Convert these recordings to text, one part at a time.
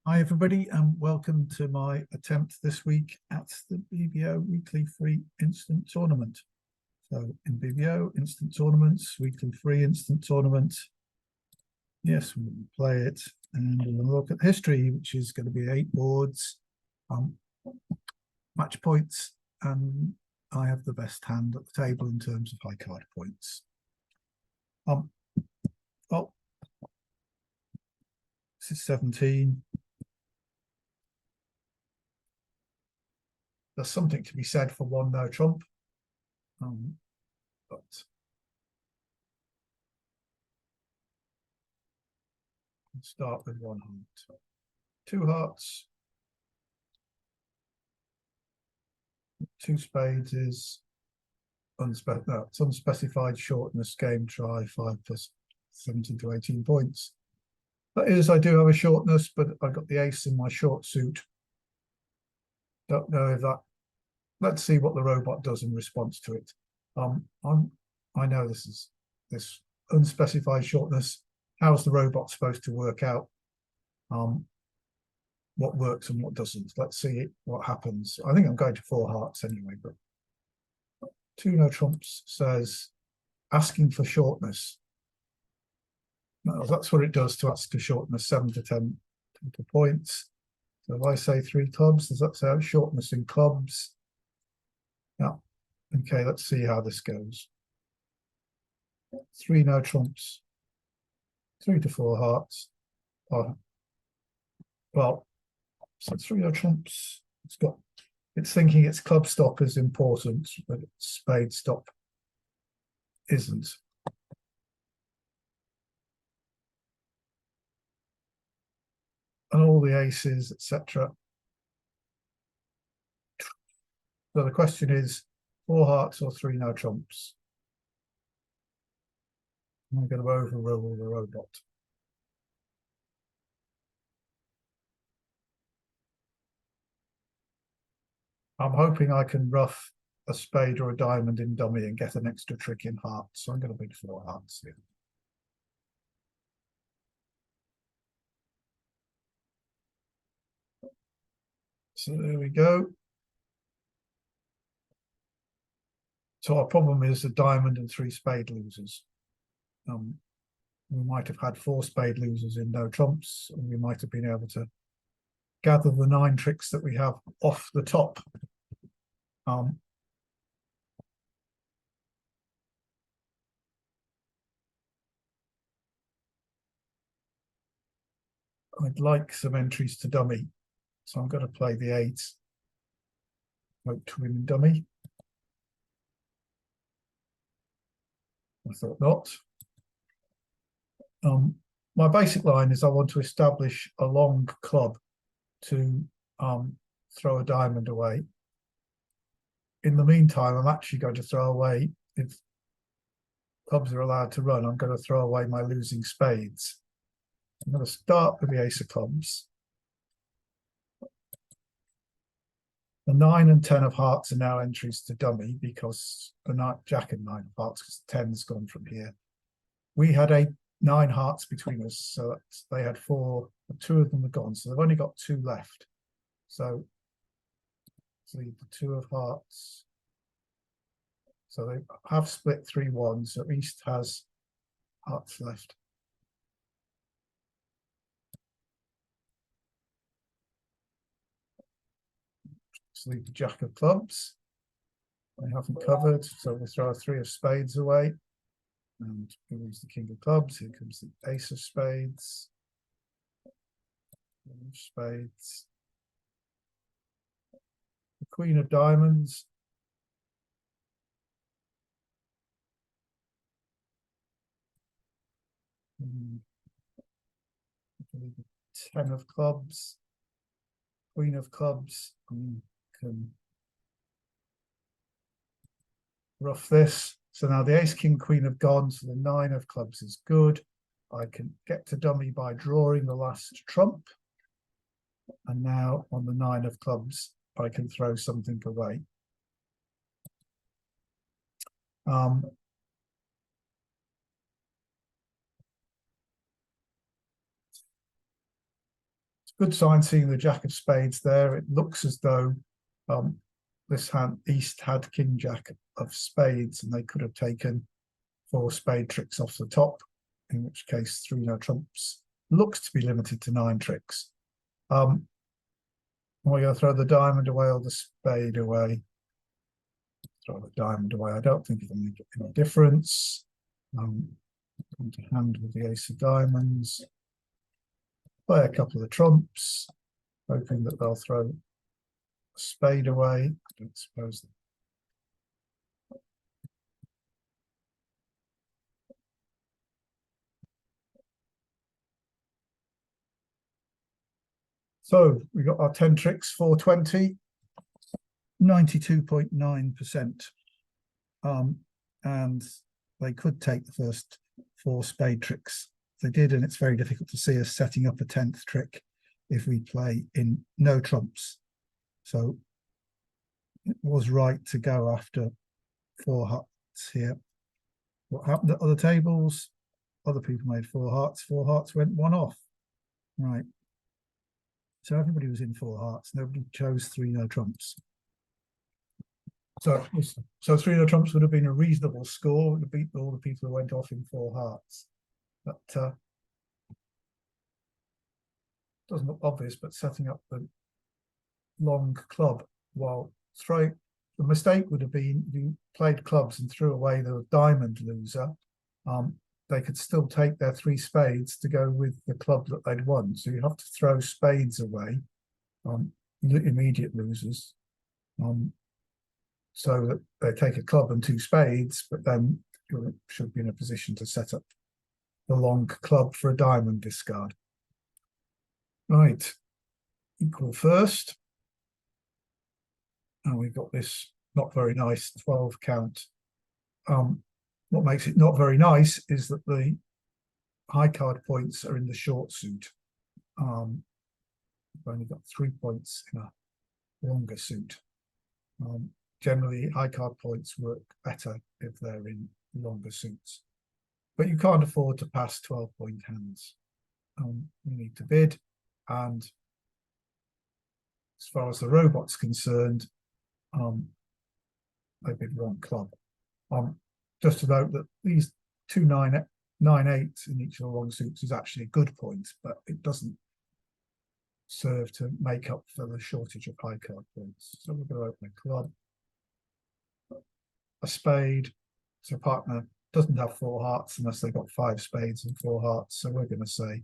Hi everybody and welcome to my attempt this week at the BBO weekly free instant tournament. So in BBO instant tournaments, weekly free instant tournament. Yes, we'll play it and we'll look at history, which is going to be 8 boards, match points, and I have the best hand at the table in terms of high card points. Well, this is 17. There's something to be said for one no trump, but I'll start with 1 heart. 2 hearts, 2 spades is it's unspecified shortness game try 5 plus 17 to 18 points. That is, I do have a shortness, but I got the ace in my short suit. Don't know if that. Let's see what the robot does in response to it. I know this unspecified shortness. How's the robot supposed to work out what works and what doesn't? Let's see what happens. I think I'm going to 4 hearts anyway, but 2 no trumps says asking for shortness. No, that's what it does to ask for shortness, 7 to 10 points. So if I say 3 clubs, does that say shortness in clubs? Yeah. Okay, let's see how this goes. 3 no trumps, 3 to 4 hearts. Well, so 3 no trumps. It's thinking its club stop is important, but its spade stop isn't. And all the aces, etc. So the question is 4 hearts or 3 no trumps. I'm going to overrule the robot. I'm hoping I can ruff a spade or a diamond in dummy and get an extra trick in hearts. So I'm going to bid 4 hearts here. So there we go. So our problem is a diamond and 3 spade losers. We might have had 4 spade losers in no trumps, and we might have been able to gather the 9 tricks that we have off the top. I'd like some entries to dummy, so I'm going to play the 8. Hope to win dummy. I thought not. My basic line is I want to establish a long club to throw a diamond away. In the meantime, I'm actually going to throw away, if clubs are allowed to run, I'm going to throw away my losing spades. I'm going to start with the ace of clubs. The 9 and 10 of hearts are now entries to dummy because the jack and 9 of hearts, because the 10's gone from here. We had 9 hearts between us, so they had 4, 2 of them are gone, so they've only got 2 left. So the 2 of hearts. So they have split 3-1, so East has hearts left. So leave the jack of clubs. They haven't covered, so we'll throw a 3 of spades away. And we lose the king of clubs. Here comes the ace of spades. Spades. The queen of diamonds. The 10 of clubs. Queen of clubs. And can ruff this. So now the ace, king, queen have gone, so the 9 of clubs is good. I can get to dummy by drawing the last trump. And now on the 9 of clubs, I can throw something away. Good sign seeing the jack of spades there. It looks as though this hand East had king jack of spades, and they could have taken 4 spade tricks off the top, in which case 3 no trumps looks to be limited to 9 tricks. We're going to throw the diamond away or the spade away. Throw the diamond away. I don't think it'll make any difference. Come to hand with the ace of diamonds. Play a couple of trumps, hoping that they'll throw a spade away. I don't suppose. So we got our 10 tricks, 420, 92.9%. And they could take the first 4 spade tricks. They did, and it's very difficult to see us setting up a 10th trick if we play in no trumps. So it was right to go after 4 hearts here. What happened at other tables? Other people made 4 hearts. 4 hearts went 1 off. Right. So everybody was in 4 hearts. Nobody chose 3 no trumps. So 3 no trumps would have been a reasonable score to beat all the people who went off in 4 hearts. But doesn't look obvious, but setting up the long club while throwing, the mistake would have been you played clubs and threw away the diamond loser. They could still take their 3 spades to go with the club that they'd won. So you have to throw spades away, immediate losers, so that they take a club and 2 spades, but then you should be in a position to set up the long club for a diamond discard. Right, equal first. And we've got this not very nice 12 count. What makes it not very nice is that the high card points are in the short suit. We've only got 3 points in a longer suit. Generally, high card points work better if they're in longer suits. But you can't afford to pass 12-point hands. You need to bid, and as far as the robot's concerned, they bid 1 club. Just to note that these 2 9 8s in each of the long suits is actually a good point, but it doesn't serve to make up for the shortage of high card points. So we're going to open a club, a spade. So partner doesn't have 4 hearts unless they've got 5 spades and 4 hearts. So we're going to say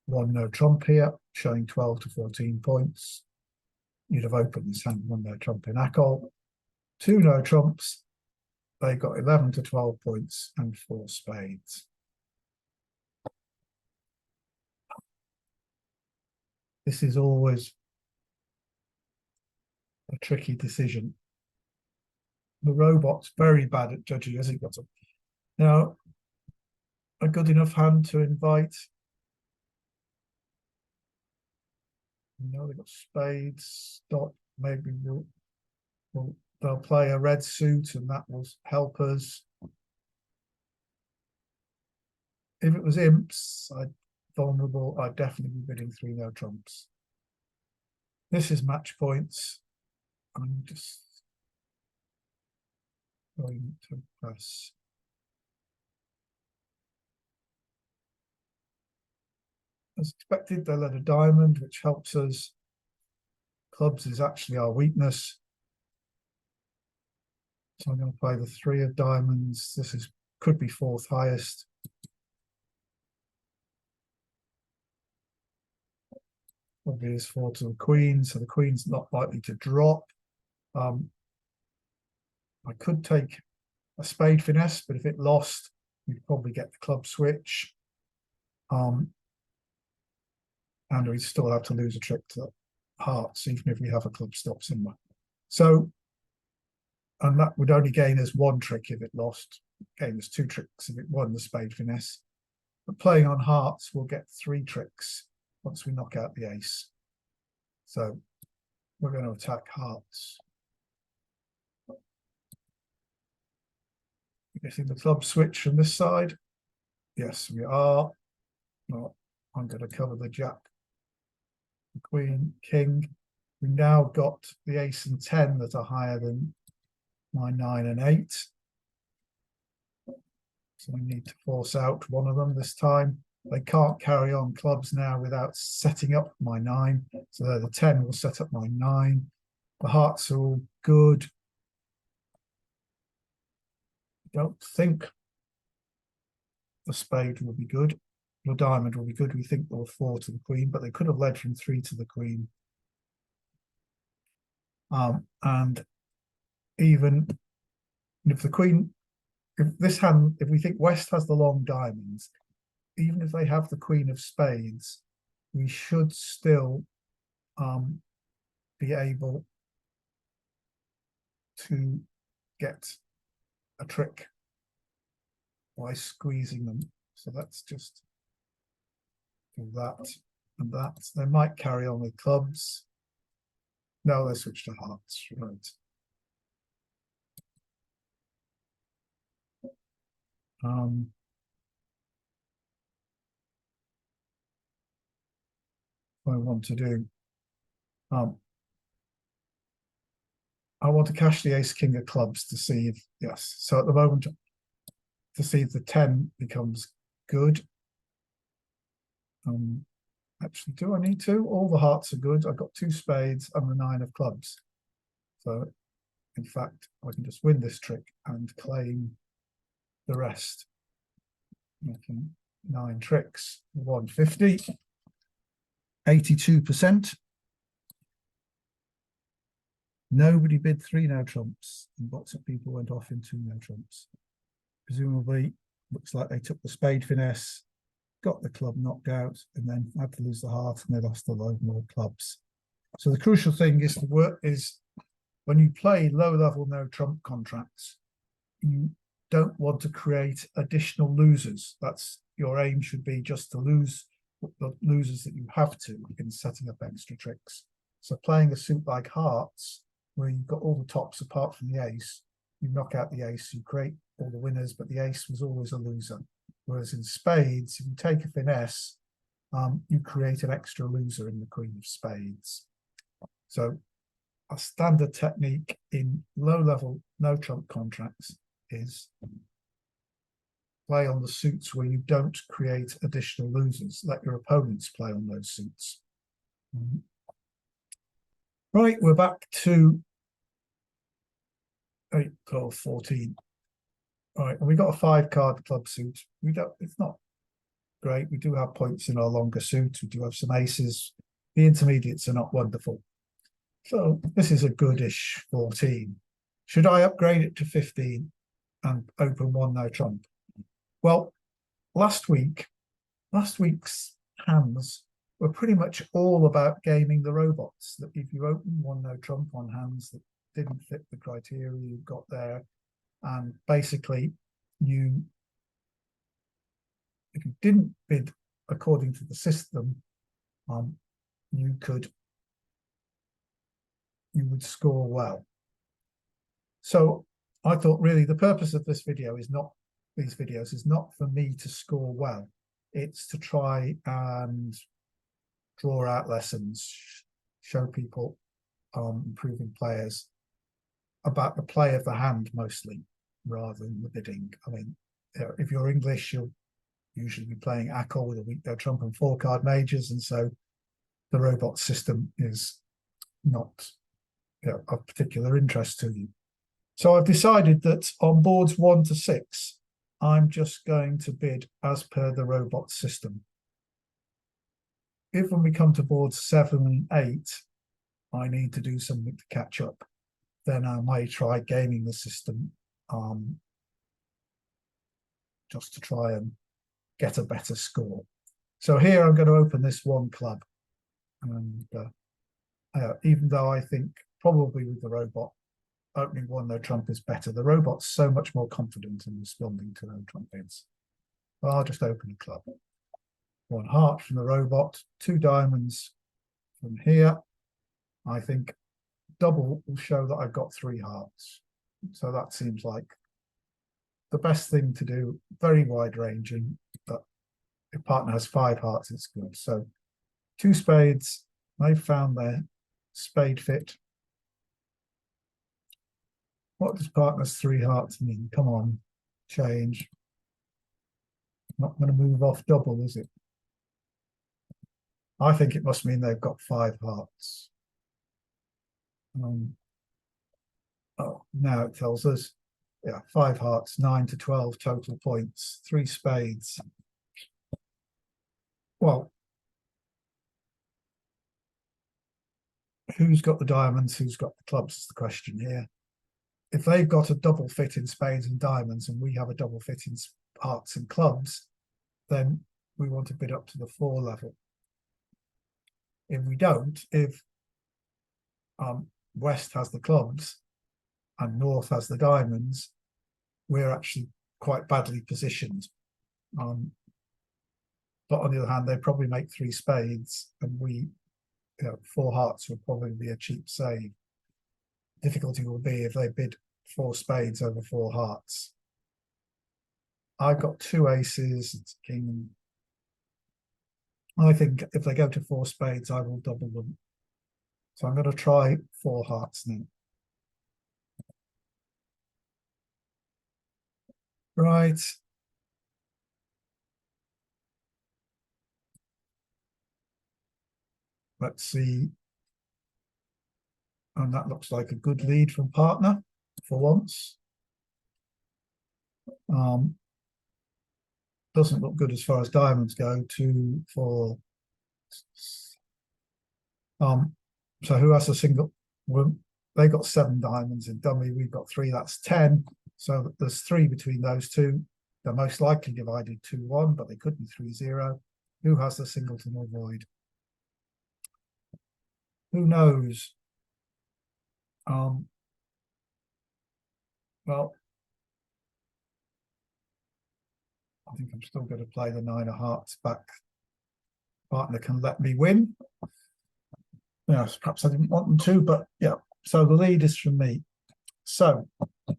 1 no trump here, showing 12 to 14 points. You'd have opened this hand 1 no trump in ACOL. 2 no trumps. They got 11 to 12 points and 4 spades. This is always a tricky decision. The robot's very bad at judging, hasn't got them. Now, a good enough hand to invite. No, they've got spades. Stop. Maybe they'll play a red suit, and that will help us. If it was imps, vulnerable, I'd definitely be bidding 3 no trumps. This is match points. I'm just going to press. As expected, they led a diamond, which helps us. Clubs is actually our weakness. So I'm going to play the 3 of diamonds. This could be 4th highest. Probably is 4 to the queen, so the queen's not likely to drop. I could take a spade finesse, but if it lost, we'd probably get the club switch. And we'd still have to lose a trick to hearts, even if we have a club stop somewhere. So, and that would only gain us 1 trick if it lost, gain us 2 tricks if it won the spade finesse. But playing on hearts, we'll get 3 tricks once we knock out the ace. So we're going to attack hearts. Getting the club switch from this side. Yes, we are. Well, I'm going to cover the jack Queen, King. We've now got the ace and 10 that are higher than my 9 and 8. So we need to force out one of them this time. They can't carry on clubs now without setting up my 9. So the 10 will set up my 9. The hearts are all good. I don't think the spade will be good. The diamond will be good. We think there were 4 to the queen, but they could have led from 3 to the queen. And even if the queen, if this hand, if we think West has the long diamonds, even if they have the queen of spades, we should still be able to get a trick by squeezing them. So let's just do that and that. They might carry on with clubs. No, they switch to hearts, right. What I want to do, I want to cash the ace king of clubs to see if, yes. So at the moment, to see if the 10 becomes good. Actually, do I need to? All the hearts are good. I've got 2 spades and the 9 of clubs. So in fact, I can just win this trick and claim the rest. Making 9 tricks, 150, 82%. Nobody bid 3 no trumps, and lots of people went off in 2 no trumps. Presumably, looks like they took the spade finesse, got the club knocked out, and then had to lose the heart, and they lost a load more clubs. So the crucial thing is to work is when you play low-level no trump contracts, you don't want to create additional losers. That's your aim should be just to lose the losers that you have to in setting up extra tricks. So playing a suit like hearts, where you've got all the tops apart from the ace, you knock out the ace, you create all the winners, but the ace was always a loser. Whereas in spades, if you take a finesse, you create an extra loser in the queen of spades. So a standard technique in low-level no trump contracts is play on the suits where you don't create additional losers. Let your opponents play on those suits. Right, we're back to 8, 12, 14. All right, and we got a 5-card club suit. We don't, it's not great. We do have points in our longer suit. We do have some aces. The intermediates are not wonderful. So this is a goodish 14. Should I upgrade it to 15 and open 1 no trump? Well, last week's hands were pretty much all about gaming the robots. That if you open 1 no trump on hands that didn't fit the criteria you've got there, and basically if you didn't bid according to the system, you would score well. So I thought really the purpose of this video is not, these videos is not for me to score well. It's to try and draw out lessons, show people, improving players about the play of the hand mostly, rather than the bidding. I mean, if you're English, you'll usually be playing ACL with a weak no trump and 4-card majors, and so the robot system is not of particular interest to you. So I've decided that on boards 1 to 6, I'm just going to bid as per the robot system. If when we come to boards 7 and 8, I need to do something to catch up, then I may try gaming the system just to try and get a better score. So here I'm going to open this 1 club. And even though I think probably with the robot, opening 1 no trump is better. The robot's so much more confident in responding to no trump bids. But I'll just open a club. 1 heart from the robot, 2 diamonds from here. I think double will show that I've got 3 hearts. So that seems like the best thing to do, very wide ranging, but if partner has 5 hearts, it's good. So 2 spades They've found their spade fit. What does partner's three hearts mean? Come on, change. Not going to move off double, is it? I think it must mean they've got five hearts. Oh, now it tells us, yeah, five hearts, 9 to 12 total points, three spades. Well, who's got the diamonds, who's got the clubs is the question here. If they've got a double fit in spades and diamonds and we have a double fit in hearts and clubs, then we want to bid up to the 4 level. If we don't, if West has the clubs and North has the diamonds, we're actually quite badly positioned. But on the other hand, they probably make 3 spades, and we, 4 hearts would probably be a cheap save. Difficulty will be if they bid 4 spades over 4 hearts. I've got 2 aces, it's king. I think if they go to 4 spades, I will double them. So I'm going to try 4 hearts now. Right. Let's see. And that looks like a good lead from partner for once. Doesn't look good as far as diamonds go. 2, 4. So who has a single? Well, they got 7 diamonds in dummy. We've got 3. That's 10. So there's 3 between those two. They're most likely divided 2-1, but they could be 3-0. Who has the singleton or void? Who knows? Well, I think I'm still going to play the 9 of hearts back. Partner can let me win. Yes, perhaps I didn't want them to, but yeah. So the lead is from me. So if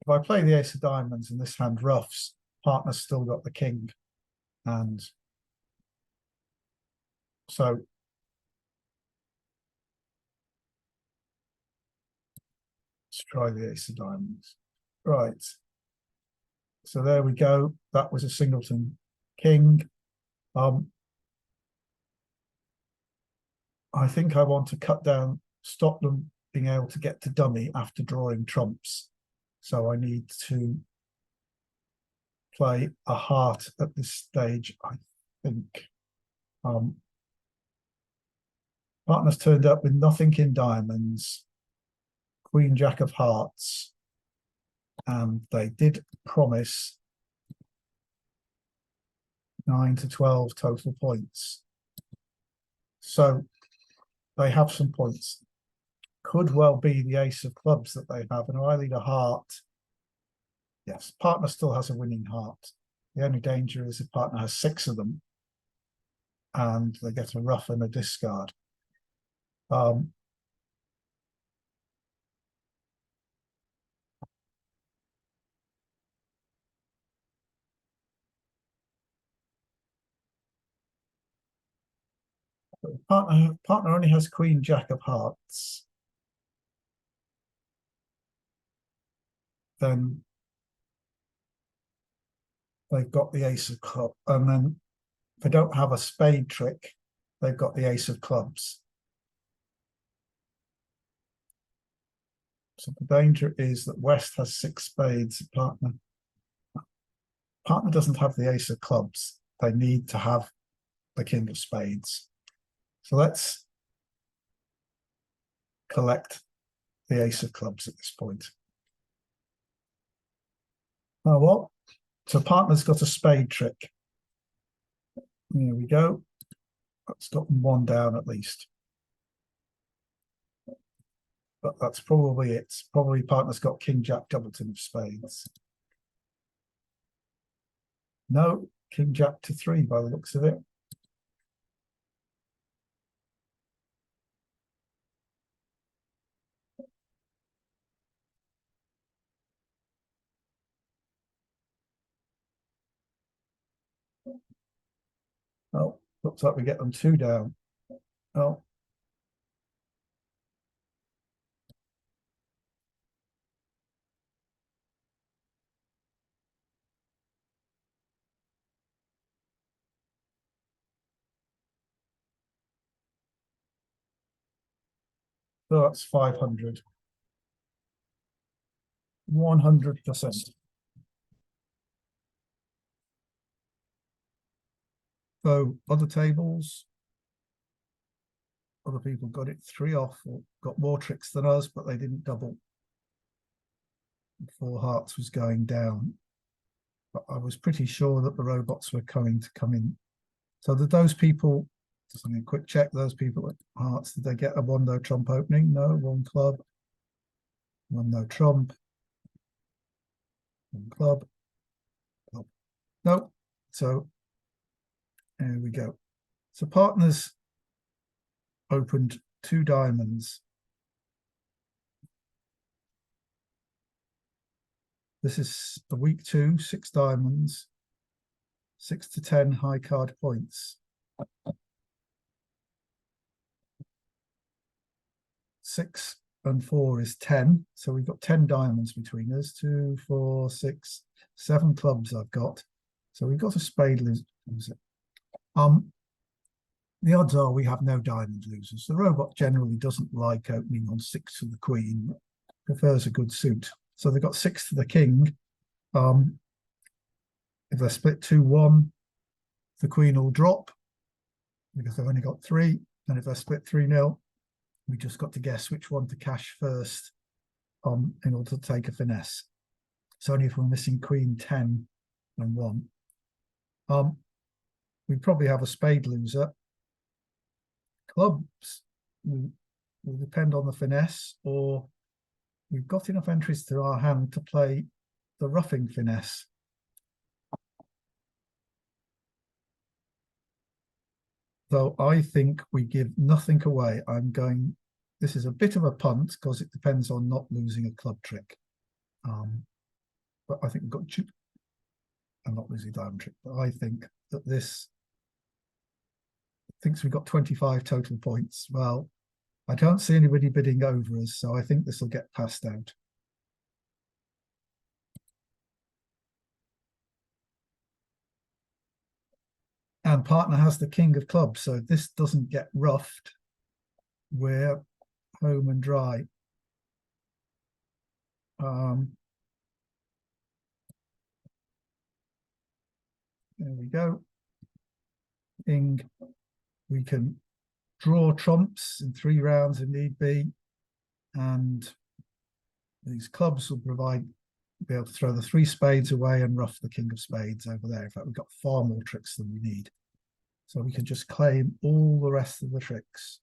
I play the ace of diamonds and this hand roughs, partner's still got the king. And so let's try the ace of diamonds. Right. So there we go. That was a singleton king. I think I want to cut down, stop them being able to get to dummy after drawing trumps. So I need to play a heart at this stage, I think. Partner's turned up with nothing in diamonds, Queen Jack of hearts, and they did promise 9 to 12 total points. So they have some points. Could well be the ace of clubs that they have, and I lead a heart. Yes, partner still has a winning heart. The only danger is if partner has 6 of them and they get a rough and a discard. Partner only has Queen Jack of hearts. Then they've got the ace of clubs, and then if they don't have a spade trick, they've got the ace of clubs. So the danger is that West has 6 spades. Partner doesn't have the ace of clubs. They need to have the king of spades. So let's collect the ace of clubs at this point. Oh, well, so partner's got a spade trick. There we go. That's got 1 down at least. But that's probably it. Probably partner's got King Jack doubleton of spades. No, King Jack to 3 by the looks of it. looks like we get them 2 down. Oh. So that's 500. 100%. So other tables, other people got it 3 off or got more tricks than us, but they didn't double. 4 hearts was going down. But I was pretty sure that the robots were come in. So did those people, just a quick check, those people with hearts, did they get a 1 no trump opening? No, 1 club. 1 no trump. 1 club. Club. No. So there we go. So partners opened 2 diamonds. This is a week 2, 6 diamonds, 6 to 10 high card points. 6 and 4 is 10. So we've got 10 diamonds between us. 2, 4, 6, 7 clubs I've got. So we've got a spade loser. The odds are we have no diamond losers. The robot generally doesn't like opening on 6 to the queen, prefers a good suit. So they've got 6 to the king. If they're split 2-1, the queen will drop because they've only got 3. And if they're split 3-0, we just got to guess which one to cash first in order to take a finesse. So only if we're missing queen 10 and 1. We probably have a spade loser. Clubs will depend on the finesse, or we've got enough entries to our hand to play the roughing finesse. So I think we give nothing away. This is a bit of a punt because it depends on not losing a club trick. But I think we've got I'm not losing a diamond trick, but I think that this thinks we've got 25 total points. Well, I don't see anybody bidding over us, so I think this will get passed out. And partner has the king of clubs, so if this doesn't get roughed, we're home and dry. There we go. King, we can draw trumps in 3 rounds if need be, and these clubs will be able to throw the 3 spades away and rough the king of spades over there. In fact, we've got far more tricks than we need, so we can just claim all the rest of the tricks.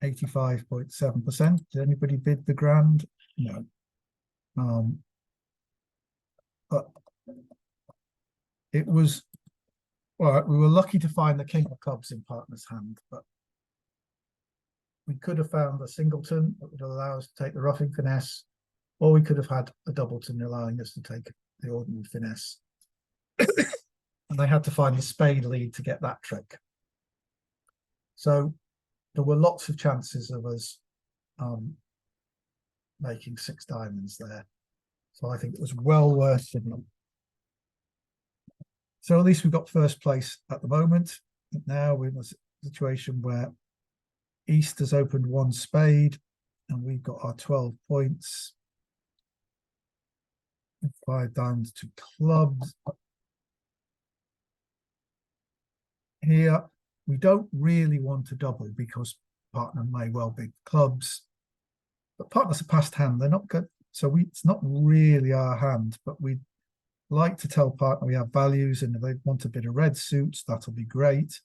85.7%. Did anybody bid the grand? No. But it was, well, we were lucky to find the king of clubs in partner's hand, but we could have found a singleton that would allow us to take the roughing finesse, or we could have had a doubleton allowing us to take the ordinary finesse. And they had to find the spade lead to get that trick. So there were lots of chances of us making 6 diamonds there. So I think it was well worth it. So at least we've got first place at the moment. Now we're in a situation where East has opened 1 spade and we've got our 12 points. 5 diamonds to clubs. Here, we don't really want to double because partner may well be clubs, but partner's a passed hand. They're not good. So it's not really our hand, but we'd like to tell partner we have values, and if they want a bit of red suits, that'll be great.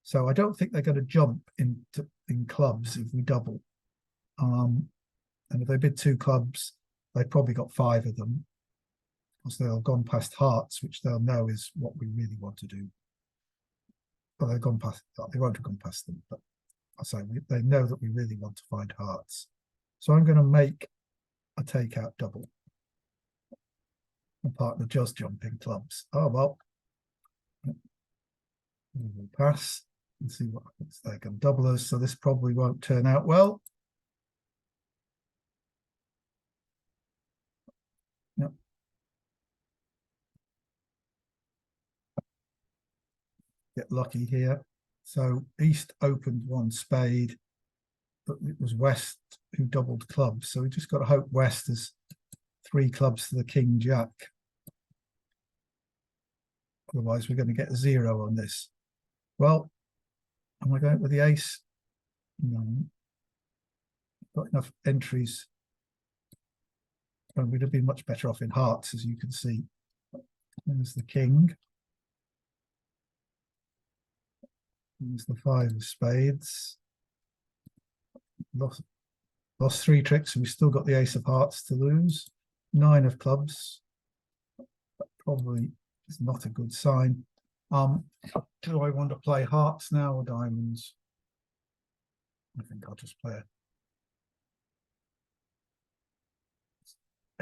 So I don't think they're going to jump in clubs if we double. And if they bid 2 clubs, they've probably got 5 of them because they'll have gone past hearts, which they'll know is what we really want to do. But they've gone past, they won't have gone past them, but I say they know that we really want to find hearts. So I'm going to make a takeout double. And partner just jumping clubs. Oh, well, We will pass and see what happens. They can double us, so this probably won't turn out well. Yep. Get lucky here. So East opened one spade, but it was West who doubled clubs. So we just got to hope West has 3 clubs to the King Jack. Otherwise, we're going to get a 0 on this. Well, am I going with the ace? No. Got enough entries. And we'd have been much better off in hearts, as you can see. There's the king. There's the 5 of spades. Lost 3 tricks, and we've still got the ace of hearts to lose. 9 of clubs. That probably is not a good sign. Do I want to play hearts now or diamonds? I think I'll just play it.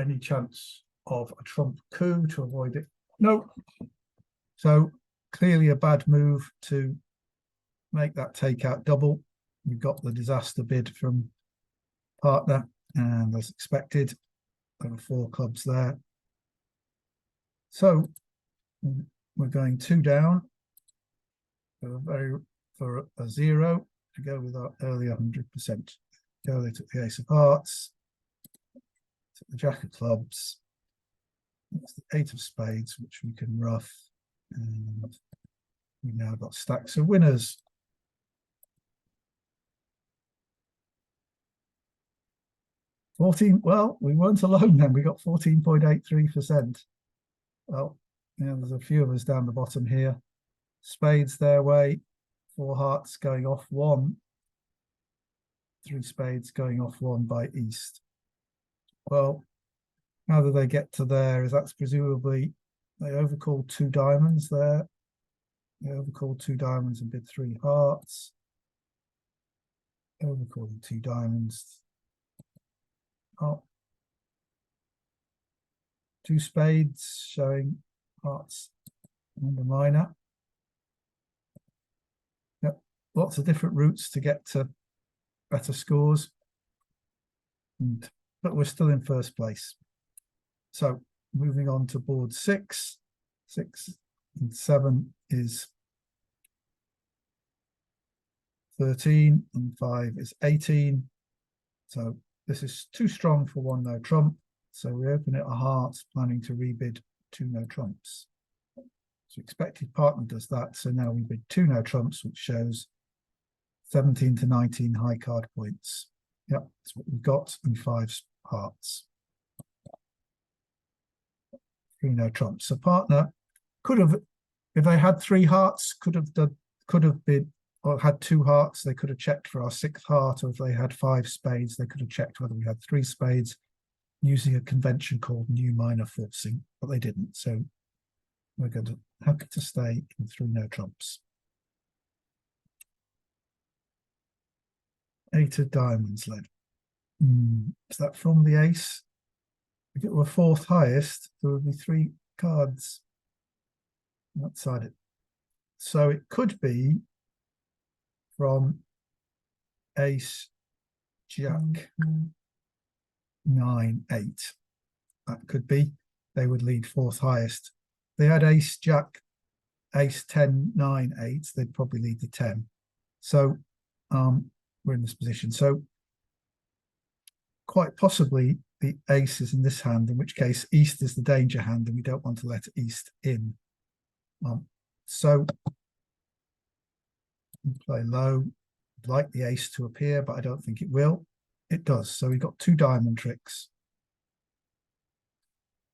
Any chance of a trump coup to avoid it? No. So clearly a bad move to make that takeout double. We've got the disaster bid from partner, and as expected, there are 4 clubs there. So we're going 2 down for a 0 to go with our earlier 100%. Go, they took the ace of hearts, took the jack of clubs. That's the 8 of spades, which we can rough, and we've now got stacks of winners. Well, we weren't alone then. We got 14.83%. Well, there's a few of us down the bottom here. Spades their way, 4 hearts going off 1, 3 spades going off 1 by East. Well, how do they get to there? Is that's presumably they overcalled 2 diamonds there. They overcalled 2 diamonds and bid 3 hearts. Overcalled 2 diamonds. Oh, 2 spades showing hearts and the minor. Yep, lots of different routes to get to better scores, but we're still in first place. So moving on to board 6. 6 and 7 is 13 and 5 is 18. So this is too strong for 1 no trump. So we open it a heart, planning to rebid 2 no trumps. So expected partner does that. So now we bid 2 no trumps, which shows 17 to 19 high card points. Yep, that's what we've got, and 5 hearts. 3 no trumps. So partner could have, if they had 3 hearts, could have bid, or had 2 hearts, they could have checked for our 6th heart, or if they had 5 spades, they could have checked whether we had 3 spades using a convention called new minor forcing, but they didn't. So we're going to have to stay in 3 no trumps. 8 of diamonds led. Is that from the ace? If it were 4th highest, there would be 3 cards outside it. So it could be from ace, jack, 9, 8. That could be. They would lead 4th highest. They had ace, jack, ace, 10, 9, 8. They'd probably lead the 10. So we're in this position. So quite possibly the ace is in this hand, in which case East is the danger hand, and we don't want to let East in. So we play low. I'd like the ace to appear, but I don't think it will. It does. So we've got 2 diamond tricks.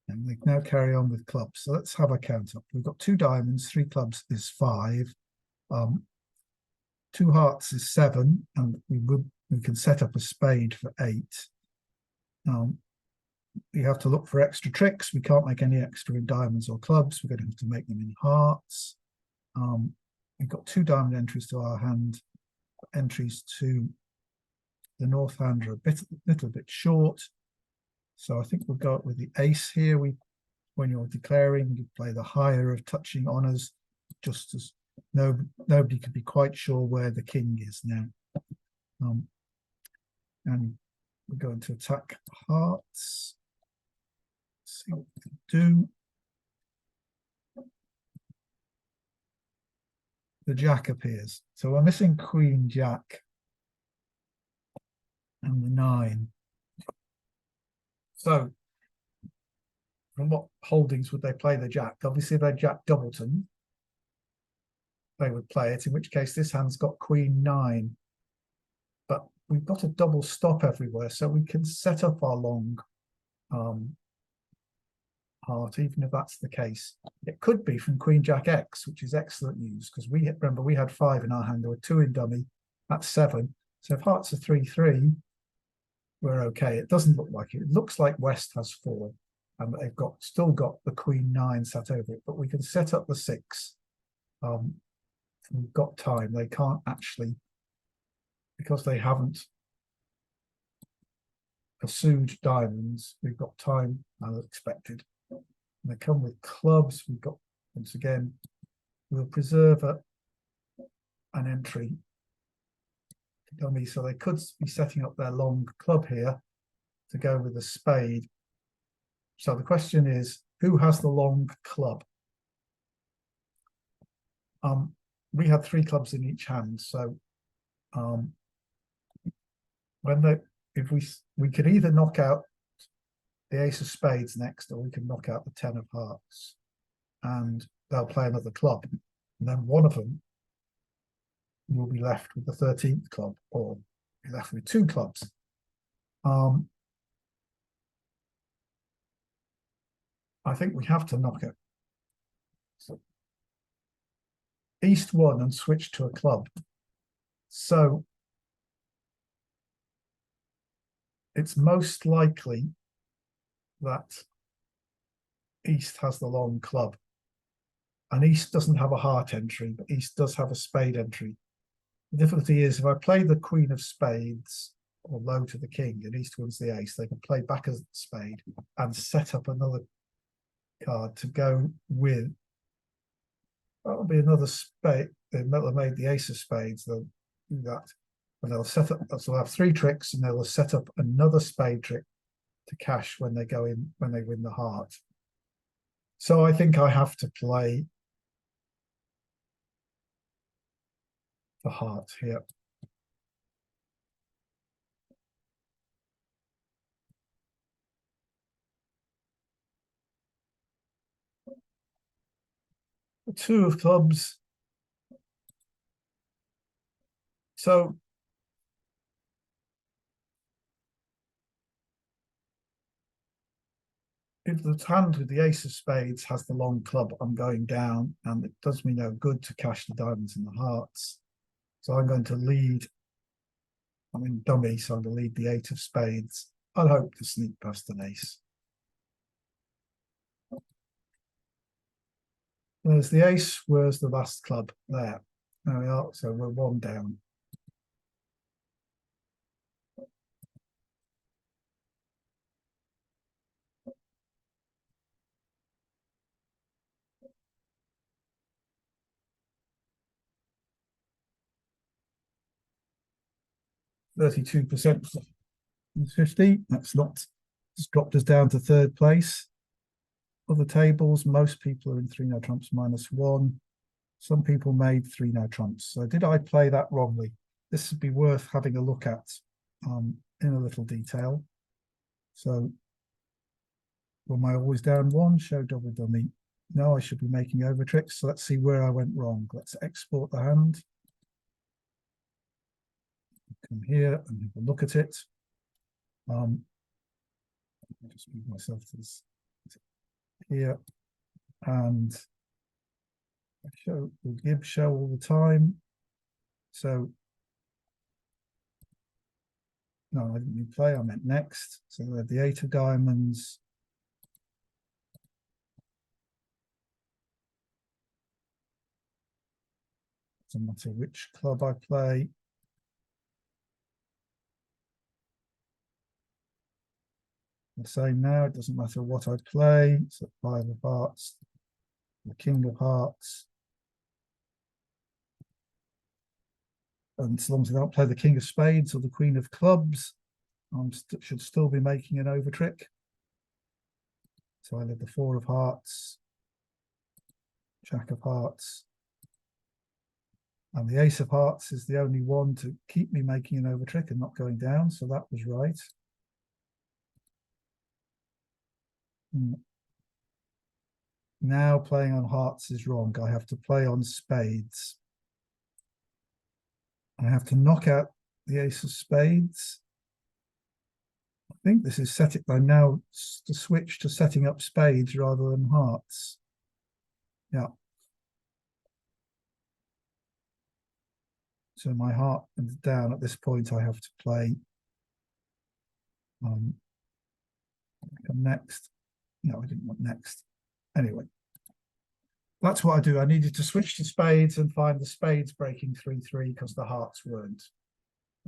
And we now carry on with clubs. So let's have a count up. We've got 2 diamonds, 3 clubs is 5. 2 hearts is 7, and we can set up a spade for 8. We have to look for extra tricks. We can't make any extra in diamonds or clubs. We're going to have to make them in hearts. We've got 2 diamond entries to our hand. Entries to the north hand are a little bit short. So I think we'll go with the ace here. When you're declaring, you play the higher of touching honors, just as No, nobody could be quite sure where the king is now. And we're going to attack hearts. Let's see what we can do. The jack appears. So we're missing queen, jack, and the 9. So from what holdings would they play the jack? Obviously, if they're jack doubleton, they would play it, in which case this hand's got queen 9. But we've got a double stop everywhere, so we can set up our long heart, even if that's the case. It could be from queen jack X, which is excellent news, because we remember we had 5 in our hand, there were 2 in dummy, that's 7. So if hearts are 3-3, we're okay. It doesn't look like it. It looks like West has 4, and they've still got the queen 9 sat over it, but we can set up the 6. We've got time. They can't actually, because they haven't pursued diamonds, we've got time as expected. And they come with clubs. We've got, once again, we'll preserve an entry to dummy, so they could be setting up their long club here to go with a spade. So the question is, who has the long club? We had 3 clubs in each hand, so if we could either knock out the ace of spades next, or we can knock out the 10 of hearts, and they'll play another club, and then one of them will be left with the 13th club, or be left with 2 clubs. I think we have to knock it. So East 1 and switch to a club. So it's most likely that East has the long club. And East doesn't have a heart entry, but East does have a spade entry. The difficulty is if I play the queen of spades or low to the king and East wins the ace, they can play back as spade and set up another card to go with. That'll be another spade. They'll made the ace of spades. They'll do that. And they'll set up, so they'll have 3 tricks, and they'll set up another spade trick to cash when they go in, when they win the heart. So I think I have to play the heart here. The 2 of clubs. So if the hand with the ace of spades has the long club, I'm going down, and it does me no good to cash the diamonds and the hearts. So I'm going to lead. I'm in dummy, so I'm going to lead the 8 of spades. I'll hope to sneak past an ace. There's the ace. Where's the last club? There. There we are. So we're 1 down. %32%, 50. That's not, it's dropped us down to 3rd place. Other tables, most people are in 3 no trumps -1. Some people made 3 no trumps. So did I play that wrongly? This would be worth having a look at in a little detail. So, am I always down 1? Show double dummy. No, I should be making over tricks. So let's see where I went wrong. Let's export the hand. Come here and have a look at it. I'll just move myself to this here, and we'll give show all the time. So no, I didn't mean play, I meant next. So we have the 8 of diamonds. Doesn't matter which club I play. The same now, it doesn't matter what I play. So 5 of hearts, the king of hearts. And so long as I don't play the king of spades or the queen of clubs, I should still be making an over trick. So I leave the four of hearts, jack of hearts, and the ace of hearts is the only one to keep me making an over trick and not going down. So that was right. Now playing on hearts is wrong. I have to play on spades. I have to knock out the ace of spades. I think this is setting. I'm now to switch to setting up spades rather than hearts. Yeah. So my heart is down at this point. I have to play next. No, I didn't want next. Anyway, that's what I do. I needed to switch to spades and find the spades breaking 3-3 because the hearts weren't.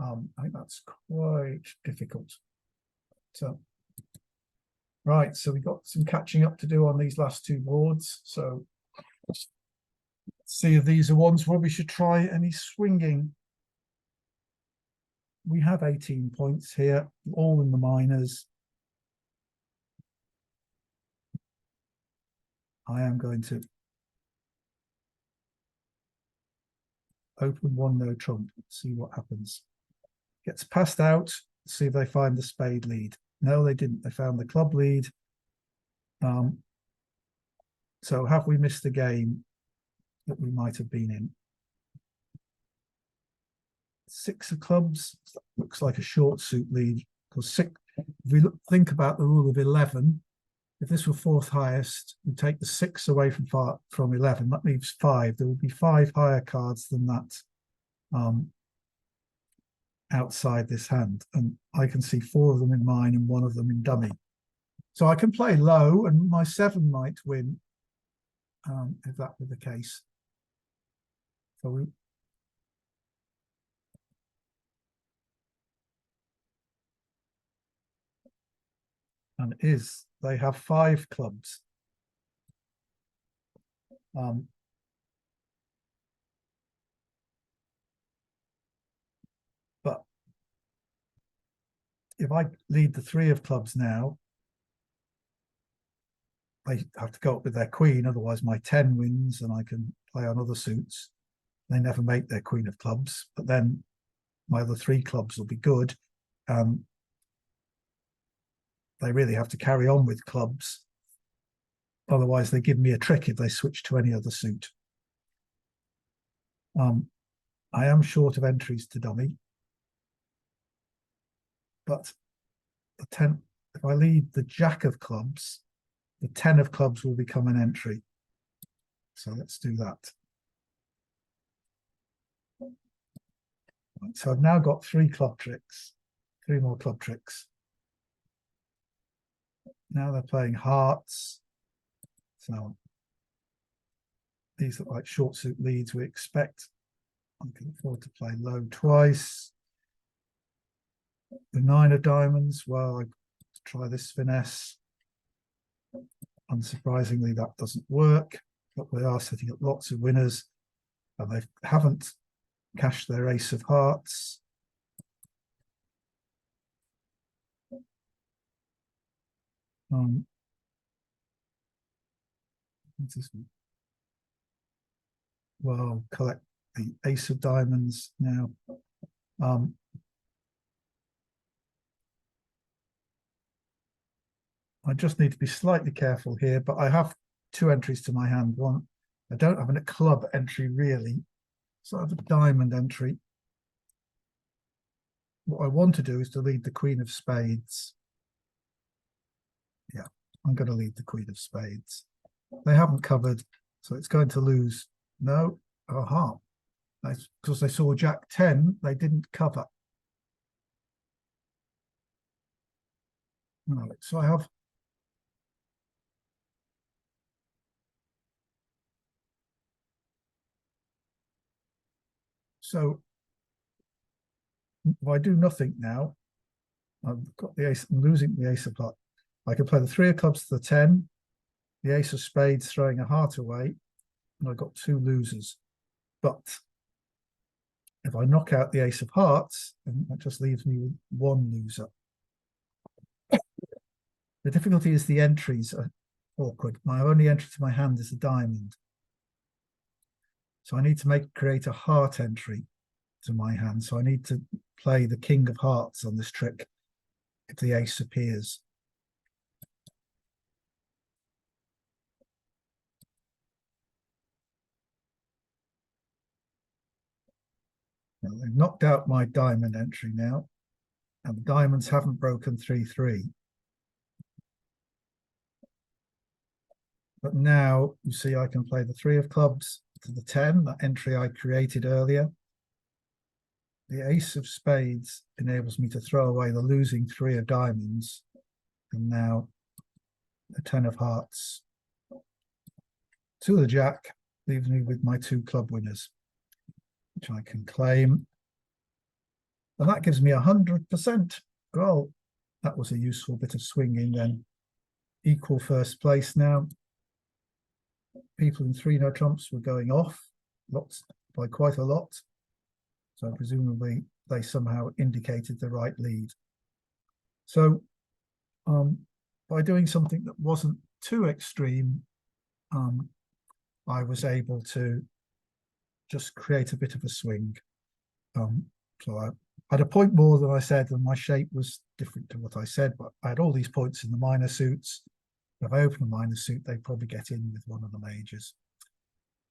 I think that's quite difficult. So, right, so we've got some catching up to do on these last two boards. So let's see if these are ones where we should try any swinging. We have 18 points here, all in the minors. I am going to open one no trump, see what happens. Gets passed out, see if they find the spade lead. No, they didn't. They found the club lead. So have we missed the game that we might have been in? Six of clubs looks like a short suit lead because if we think about the rule of 11, if this were fourth highest, we take the 6 away from 11. That leaves 5. There would be 5 higher cards than that outside this hand, and I can see 4 of them in mine and 1 of them in dummy. So I can play low, and my 7 might win if that were the case. So and they have 5 clubs. But if I lead the 3 of clubs now, they have to go up with their queen, otherwise my 10 wins and I can play on other suits. They never make their queen of clubs, but then my other 3 clubs will be good. They really have to carry on with clubs. Otherwise, they give me a trick if they switch to any other suit. I am short of entries to dummy, but the 10, if I lead the jack of clubs, the 10 of clubs will become an entry. So let's do that. Right, so I've now got 3 club tricks, 3 more club tricks. Now they're playing hearts. So these look like short suit leads we expect. I can afford to play low twice. The 9 of diamonds, well, I try this finesse. Unsurprisingly, that doesn't work, but they are setting up lots of winners, and they haven't cashed their ace of hearts. What's this one? Well, collect the ace of diamonds now. I just need to be slightly careful here, but I have 2 entries to my hand. One, I don't have a club entry really, so I have a diamond entry. What I want to do is to lead the queen of spades. Yeah, I'm going to lead the queen of spades. They haven't covered, so it's going to lose. No, aha. That's because they saw Jack 10, they didn't cover. Right, so I have so if I do nothing now, I've got the ace, I'm losing the ace of clubs. I can play the 3 of clubs to the 10, the ace of spades throwing a heart away, and I've got 2 losers. But If I knock out the ace of hearts, then that just leaves me with one loser. The difficulty is the entries are awkward. My only entry to my hand is a diamond. So I need to create a heart entry to my hand. So I need to play the king of hearts on this trick if the ace appears. Now, they've knocked out my diamond entry now, and the diamonds haven't broken 3-3. But now you see I can play the 3 of clubs to the 10, that entry I created earlier. The ace of spades enables me to throw away the losing 3 of diamonds, and now the 10 of hearts to the jack leaves me with my 2 club winners, which I can claim. And that gives me 100%. Well, that was a useful bit of swinging then. Equal first place now. People in 3-no trumps were going off lots by quite a lot. So presumably they somehow indicated the right lead. So by doing something that wasn't too extreme, I was able to just create a bit of a swing. So I had a point more than I said, and my shape was different to what I said, but I had all these points in the minor suits. If I open a minor suit, they probably get in with one of the majors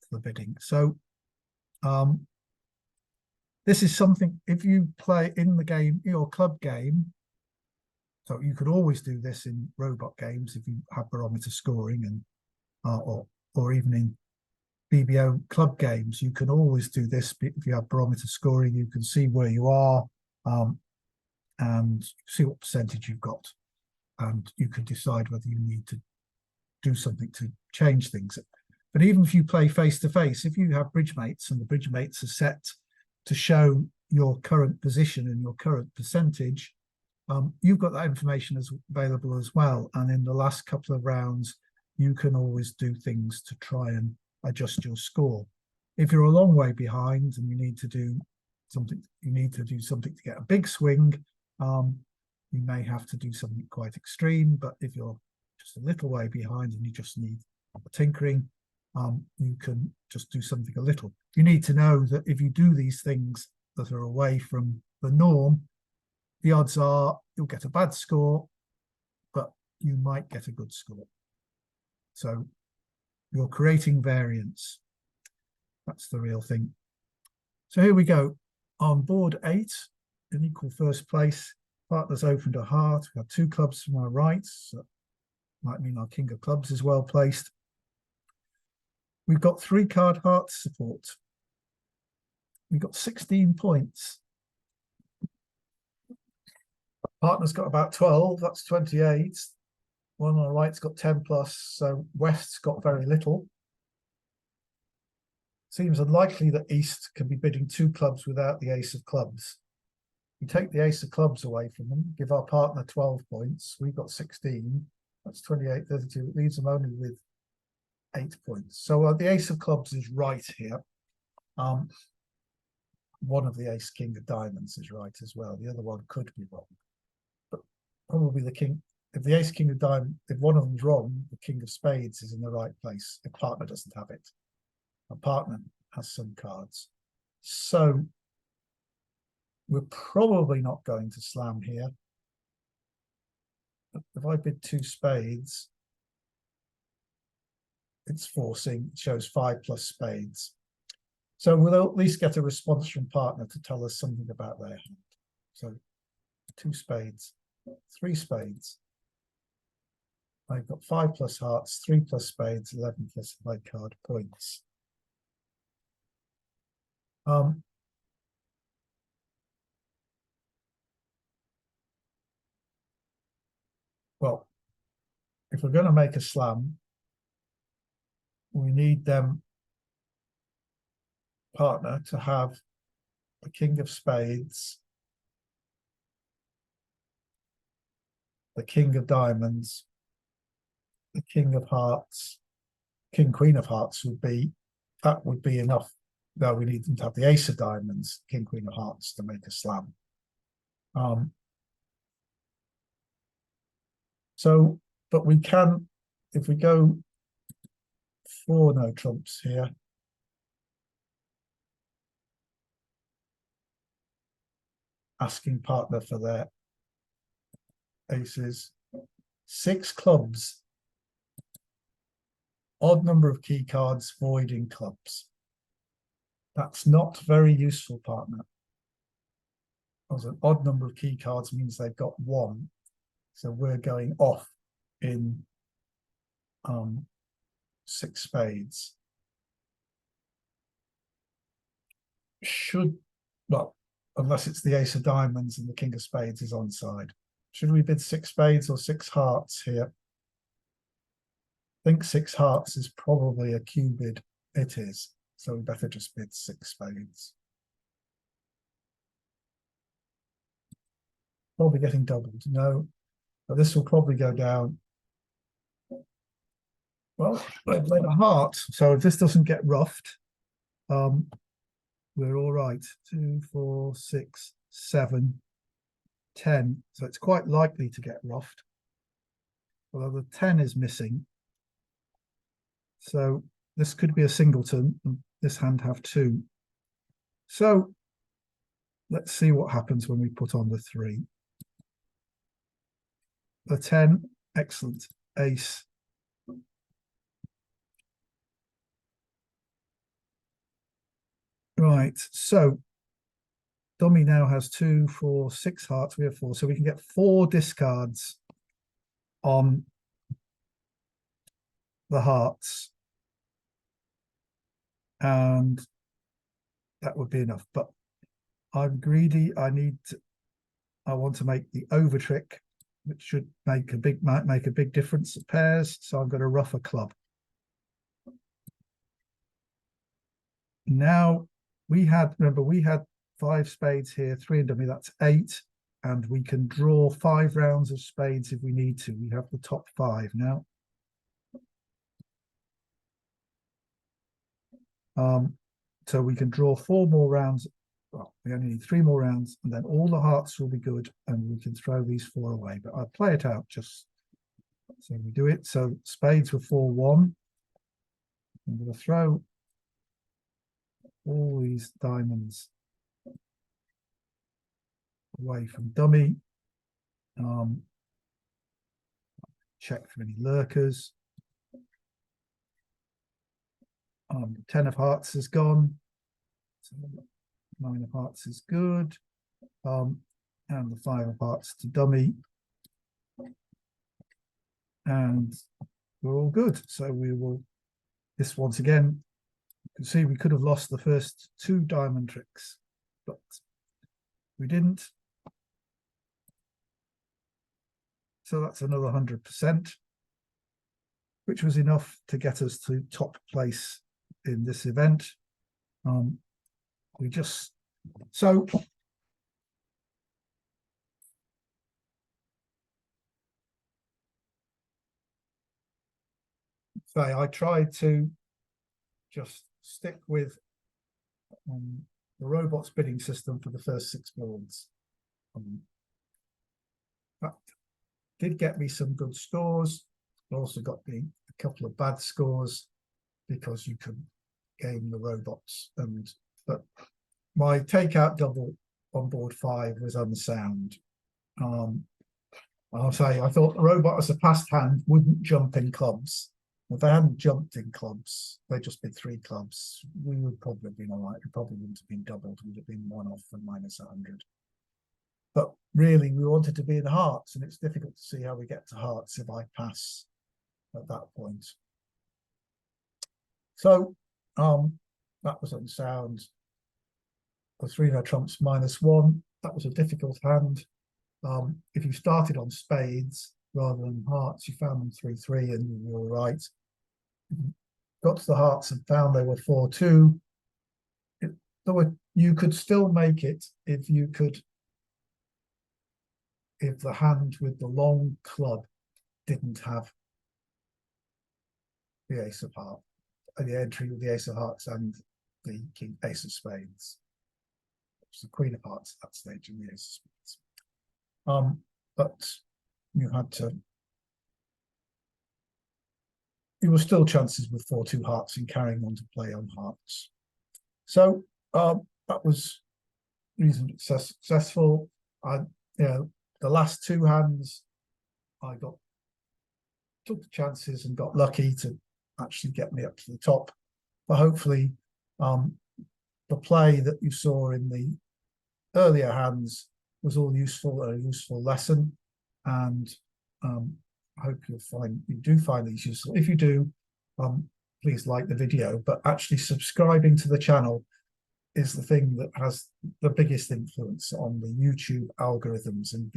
for the bidding. So this is something, if you play in the game, your club game, so you could always do this in robot games if you have barometer scoring, and or even in BBO club games, you can always do this. If you have barometer scoring, you can see where you are and see what percentage you've got. And you can decide whether you need to do something to change things. But even if you play face-to-face, if you have bridge mates and the bridge mates are set to show your current position and your current percentage, you've got that information available as well. And in the last couple of rounds, you can always do things to try and adjust your score. If you're a long way behind and you need to do something to get a big swing, you may have to do something quite extreme. But if you're just a little way behind and you just need tinkering, you can just do something a little. You need to know that if you do these things that are away from the norm, the odds are you'll get a bad score, but you might get a good score. So you're creating variance. That's the real thing. So here we go. On board 8, in equal first place, partners opened a heart. We have 2 clubs to my right. So might mean our king of clubs is well placed. We've got 3-card hearts support. We've got 16 points. Partner's got about 12, that's 28. One on the right's got 10 plus, so West's got very little. Seems unlikely that East can be bidding 2 clubs without the ace of clubs. We take the ace of clubs away from them, give our partner 12 points. We've got 16. That's 28, 32. It leaves them only with 8 points. So the ace of clubs is right here. One of the ace king of diamonds is right as well. The other one could be wrong. But probably the king, if the ace king of diamond, if one of them's wrong, the king of spades is in the right place. If partner doesn't have it. A partner has some cards. So we're probably not going to slam here. But if I bid 2 spades, it's forcing, it shows 5 plus spades. So we'll at least get a response from partner to tell us something about their hand. So 2 spades, 3 spades. I've got 5 plus hearts, 3 plus spades, 11 plus high card points. Well, if we're going to make a slam, we need them partner to have the king of spades, the king of diamonds, the king of hearts, king queen of hearts would be, that would be enough no, we need them to have the ace of diamonds, king, queen of hearts to make a slam. So, but we can, if we go 4 no trumps here, asking partner for their aces, 6 clubs, odd number of key cards, voiding clubs. That's not very useful, partner. Because an odd number of key cards means they've got 1. So we're going off in 6 spades. Well, unless it's the ace of diamonds and the king of spades is onside. Should we bid 6 spades or 6 hearts here? I think 6 hearts is probably a Q bid. It is. So we better just bid 6 spades. Probably getting doubled. No, but this will probably go down. Well, they've played a heart. So if this doesn't get roughed, we're all right. 2, 4, 6, 7, 10. So it's quite likely to get roughed. Although the 10 is missing. So this could be a singleton, and this hand have 2. So let's see what happens when we put on the 3. The 10, excellent, ace. Right, so dummy now has 2, 4, 6 hearts. We have 4, so we can get 4 discards on the hearts, and that would be enough. But I'm greedy. I want to make the over trick, which should make a big difference at pairs. So I'm going to rough a club. Now we had 5 spades here, 3 in dummy. That's 8, and we can draw 5 rounds of spades if we need to. We have the top 5 now. So we can draw 4 more rounds. Well, we only need 3 more rounds, and then all the hearts will be good, and we can throw these 4 away. But I'll play it out just so we do it. So spades were 4-1. I'm going to throw all these diamonds away from dummy. Check for any lurkers. 10 of hearts is gone. So 9 of hearts is good. And the 5 of hearts to dummy. And we're all good. So we will, this once again, you can see we could have lost the first 2 diamond tricks, but we didn't. So that's another 100%, which was enough to get us to top place in this event. So I tried to just stick with the robots bidding system for the first 6 boards. That did get me some good scores. I also got me a couple of bad scores because you could game the robots. But my takeout double on board 5 was unsound. I'll say I thought the robot as a passed hand wouldn't jump in clubs. If they hadn't jumped in clubs, they just bid 3 clubs, we would probably have been all right. It probably wouldn't have been doubled. We'd have been 1 off and minus 100. But really, we wanted to be in hearts, and it's difficult to see how we get to hearts if I pass at that point. So that was unsound. The 3 no trumps -1. That was a difficult hand. If you started on spades rather than hearts, you found them 3-3 and you were all right. Got to the hearts and found they were 4-2. You could still make it if the hand with the long club didn't have the ace of hearts, the entry with the ace of hearts and the king ace of spades. It was the queen of hearts at that stage in the ace of spades. But you had to. There were still chances with 4-2 hearts in carrying on to play on hearts. So that was reasonably successful. The last two hands, I took the chances and got lucky to actually get me up to the top. But hopefully, the play that you saw in the earlier hands was all useful, a useful lesson, and I hope you do find these useful. If you do, please like the video, but actually subscribing to the channel is the thing that has the biggest influence on the YouTube algorithms and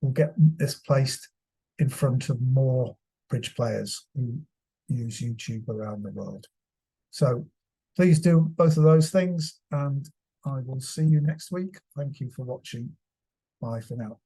will get this placed in front of more bridge players who use YouTube around the world. So please do both of those things, and I will see you next week. Thank you for watching. Bye for now.